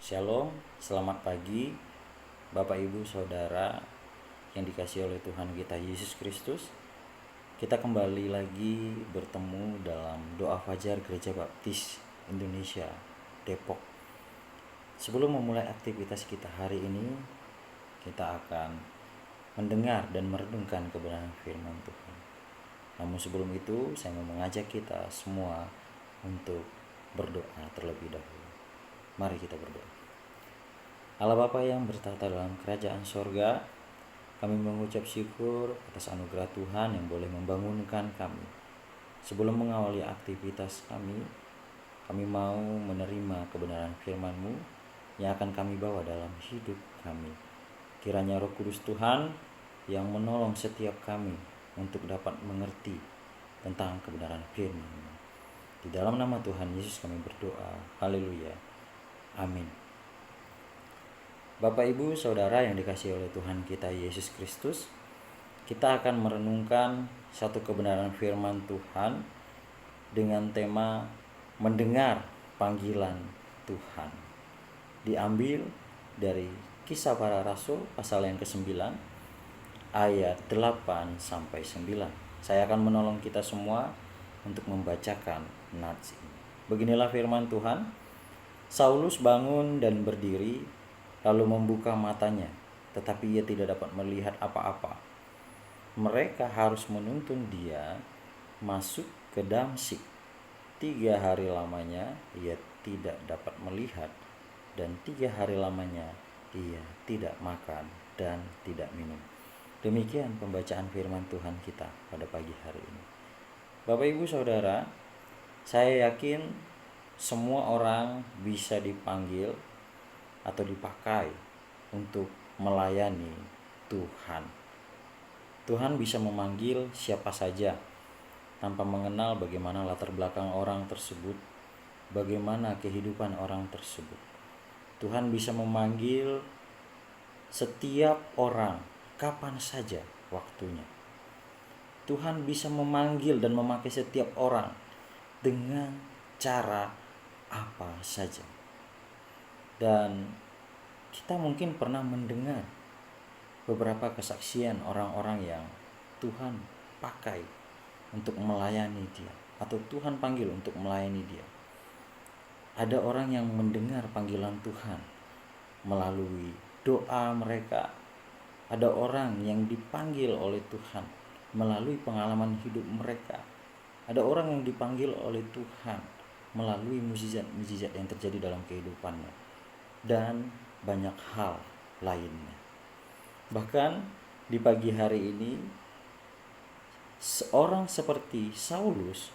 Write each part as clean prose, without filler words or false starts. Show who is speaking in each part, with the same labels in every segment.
Speaker 1: Shalom, selamat pagi Bapak Ibu Saudara yang dikasihi oleh Tuhan kita Yesus Kristus. Kita kembali lagi bertemu dalam doa fajar Gereja Baptis Indonesia Depok. Sebelum memulai aktivitas kita hari ini, kita akan mendengar dan merenungkan kebenaran firman Tuhan. Namun sebelum itu, saya mau mengajak kita semua untuk berdoa terlebih dahulu. Mari kita berdoa. Allah Bapa yang bertata dalam kerajaan sorga, kami mengucap syukur atas anugerah Tuhan yang boleh membangunkan kami. Sebelum mengawali aktivitas kami mau menerima kebenaran firman-Mu yang akan kami bawa dalam hidup kami. Kiranya Roh Kudus Tuhan yang menolong setiap kami untuk dapat mengerti tentang kebenaran firman-Mu. Di dalam nama Tuhan Yesus kami berdoa. Haleluya. Amin. Bapak Ibu Saudara yang dikasihi oleh Tuhan kita Yesus Kristus, kita akan merenungkan satu kebenaran firman Tuhan dengan tema mendengar panggilan Tuhan. Diambil dari Kisah Para Rasul pasal yang ke-9 ayat 8 sampai 9. Saya akan menolong kita semua untuk membacakan nats ini. Beginilah firman Tuhan. Saulus bangun dan berdiri, lalu membuka matanya, tetapi ia tidak dapat melihat apa-apa. Mereka harus menuntun dia masuk ke Damsyik. 3 hari lamanya ia tidak dapat melihat, dan 3 hari lamanya ia tidak makan dan tidak minum. Demikian pembacaan firman Tuhan kita pada pagi hari ini. Bapak Ibu Saudara, saya yakin semua orang bisa dipanggil atau dipakai untuk melayani Tuhan. Tuhan bisa memanggil siapa saja tanpa mengenal bagaimana latar belakang orang tersebut, bagaimana kehidupan orang tersebut. Tuhan bisa memanggil setiap orang kapan saja waktunya. Tuhan bisa memanggil dan memakai setiap orang dengan cara apa saja. Dan kita mungkin pernah mendengar beberapa kesaksian orang-orang yang Tuhan pakai untuk melayani dia, atau Tuhan panggil untuk melayani dia. Ada orang yang mendengar panggilan Tuhan melalui doa mereka. Ada orang yang dipanggil oleh Tuhan melalui pengalaman hidup mereka. Ada orang yang dipanggil oleh Tuhan melalui mukjizat-mukjizat yang terjadi dalam kehidupannya, dan banyak hal lainnya. Bahkan di pagi hari ini, seorang seperti Saulus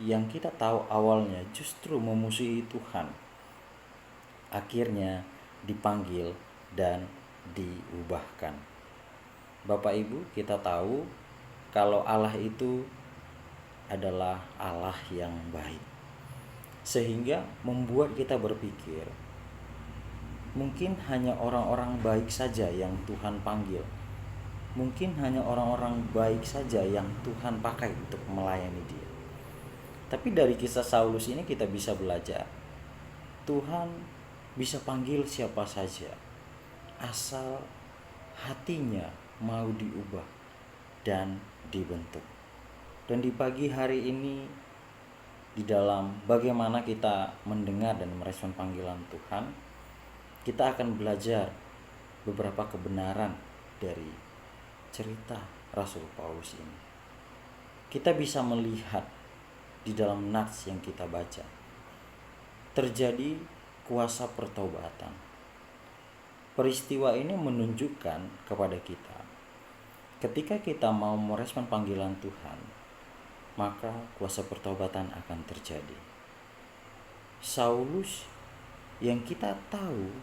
Speaker 1: yang kita tahu awalnya justru memusuhi Tuhan, akhirnya dipanggil dan diubahkan. Bapak Ibu, kita tahu kalau Allah itu adalah Allah yang baik, sehingga membuat kita berpikir mungkin hanya orang-orang baik saja yang Tuhan panggil. Mungkin hanya orang-orang baik saja yang Tuhan pakai untuk melayani dia. Tapi dari kisah Saulus ini kita bisa belajar, Tuhan bisa panggil siapa saja, asal hatinya mau diubah dan dibentuk. Dan di pagi hari ini, di dalam bagaimana kita mendengar dan merespon panggilan Tuhan, kita akan belajar beberapa kebenaran dari cerita Rasul Paulus ini. Kita bisa melihat di dalam nats yang kita baca, terjadi kuasa pertobatan. Peristiwa ini menunjukkan kepada kita, ketika kita mau merespon panggilan Tuhan, maka kuasa pertobatan akan terjadi. Saulus yang kita tahu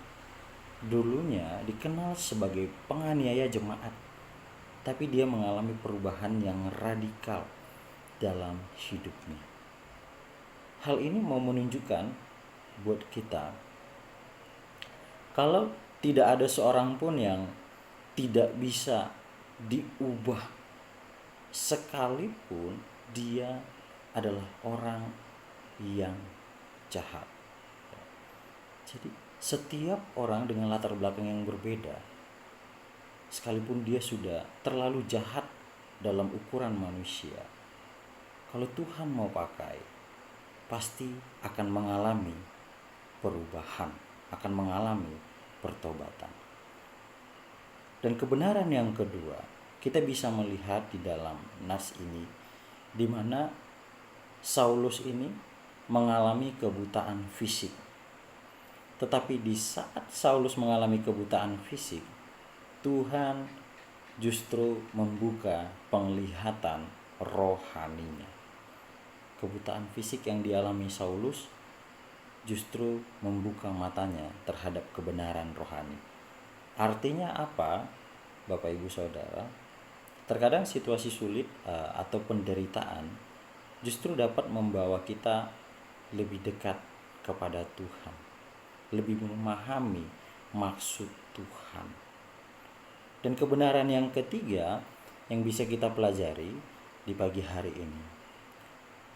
Speaker 1: dulunya dikenal sebagai penganiaya jemaat, tapi dia mengalami perubahan yang radikal dalam hidupnya. Hal ini mau menunjukkan buat kita, kalau tidak ada seorang pun yang tidak bisa diubah, sekalipun dia adalah orang yang jahat. Jadi setiap orang dengan latar belakang yang berbeda, sekalipun dia sudah terlalu jahat dalam ukuran manusia, kalau Tuhan mau pakai, pasti akan mengalami perubahan, akan mengalami pertobatan. Dan kebenaran yang kedua, kita bisa melihat di dalam nas ini, di mana Saulus ini mengalami kebutaan fisik. Tetapi di saat Saulus mengalami kebutaan fisik, Tuhan justru membuka penglihatan rohaninya. Kebutaan fisik yang dialami Saulus justru membuka matanya terhadap kebenaran rohani. Artinya apa, Bapak Ibu Saudara? Terkadang situasi sulit atau penderitaan justru dapat membawa kita lebih dekat kepada Tuhan, lebih memahami maksud Tuhan. Dan kebenaran yang ketiga yang bisa kita pelajari di pagi hari ini,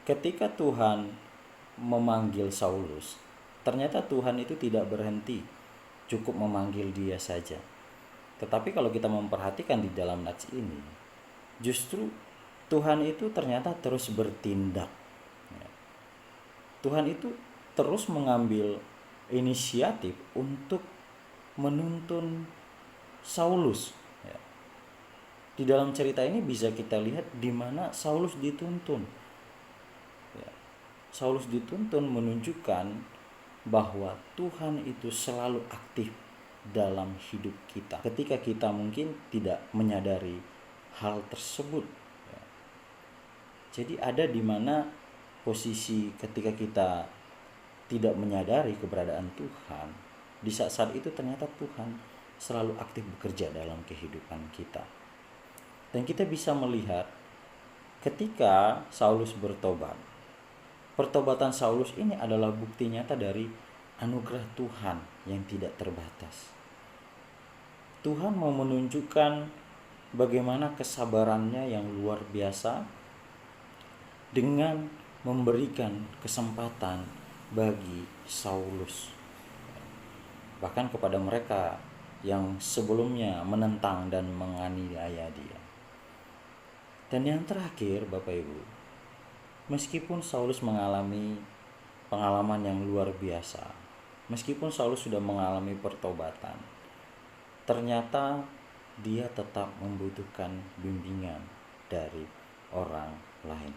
Speaker 1: ketika Tuhan memanggil Saulus, ternyata Tuhan itu tidak berhenti cukup memanggil dia saja. Tetapi kalau kita memperhatikan di dalam nats ini, justru Tuhan itu ternyata terus bertindak. Tuhan itu terus mengambil inisiatif untuk menuntun Saulus. Di dalam cerita ini bisa kita lihat di mana Saulus dituntun. Saulus dituntun menunjukkan bahwa Tuhan itu selalu aktif dalam hidup kita ketika kita mungkin tidak menyadari hal tersebut. Jadi ada di mana posisi ketika kita tidak menyadari keberadaan Tuhan, di saat itu ternyata Tuhan selalu aktif bekerja dalam kehidupan kita. Dan kita bisa melihat ketika Saulus bertobat, pertobatan Saulus ini adalah bukti nyata dari anugerah Tuhan yang tidak terbatas. Tuhan mau menunjukkan bagaimana kesabarannya yang luar biasa dengan memberikan kesempatan bagi Saulus, bahkan kepada mereka yang sebelumnya menentang dan menganiaya dia. Dan yang terakhir, Bapak Ibu, meskipun Saulus mengalami pengalaman yang luar biasa, meskipun Saulus sudah mengalami pertobatan, ternyata dia tetap membutuhkan bimbingan dari orang lain.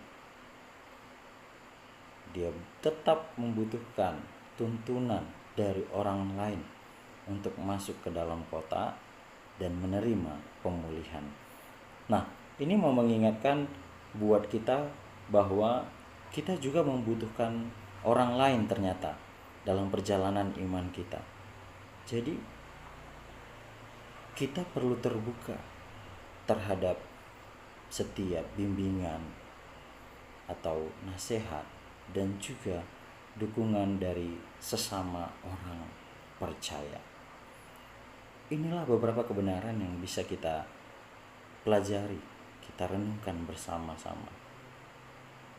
Speaker 1: Dia tetap membutuhkan tuntunan dari orang lain untuk masuk ke dalam kota dan menerima pemulihan. Nah, ini mau mengingatkan buat kita bahwa kita juga membutuhkan orang lain ternyata dalam perjalanan iman kita. Jadi kita perlu terbuka terhadap setiap bimbingan atau nasihat dan juga dukungan dari sesama orang percaya. Inilah beberapa kebenaran yang bisa kita pelajari, kita renungkan bersama-sama.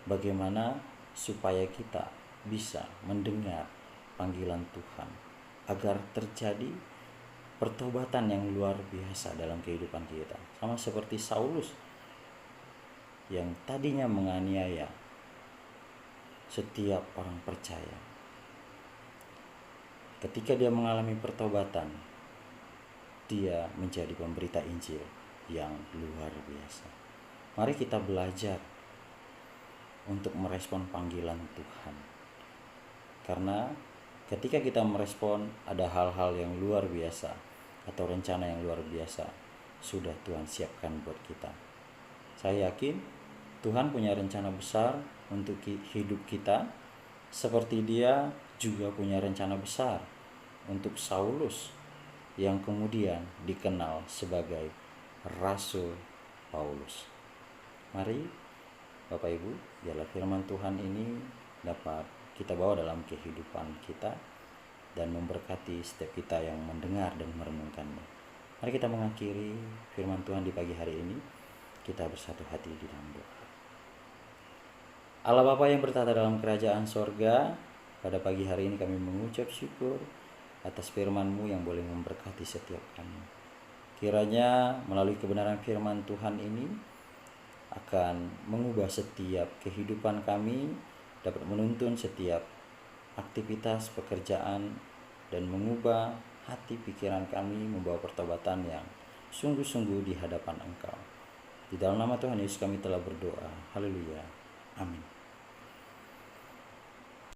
Speaker 1: Bagaimana supaya kita bisa mendengar panggilan Tuhan agar terjadi pertobatan yang luar biasa dalam kehidupan kita. Sama seperti Saulus yang tadinya menganiaya setiap orang percaya. Ketika dia mengalami pertobatan, dia menjadi pemberita Injil yang luar biasa. Mari kita belajar untuk merespon panggilan Tuhan. Karena ketika kita merespon, ada hal-hal yang luar biasa atau rencana yang luar biasa sudah Tuhan siapkan buat kita. Saya yakin Tuhan punya rencana besar untuk hidup kita, seperti Dia juga punya rencana besar untuk Saulus yang kemudian dikenal sebagai Rasul Paulus. Mari Bapak Ibu, biarlah firman Tuhan ini dapat kita bawa dalam kehidupan kita dan memberkati setiap kita yang mendengar dan merenungkannya. Mari kita mengakhiri firman Tuhan di pagi hari ini. Kita bersatu hati di dalam doa. Allah Bapa yang bertata dalam kerajaan sorga, pada pagi hari ini kami mengucap syukur atas firman-Mu yang boleh memberkati setiap kami. Kiranya melalui kebenaran firman Tuhan ini akan mengubah setiap kehidupan kami, dapat menuntun setiap aktivitas pekerjaan, dan mengubah hati pikiran kami, membawa pertobatan yang sungguh-sungguh di hadapan Engkau. Di dalam nama Tuhan Yesus kami telah berdoa. Haleluya. Amin.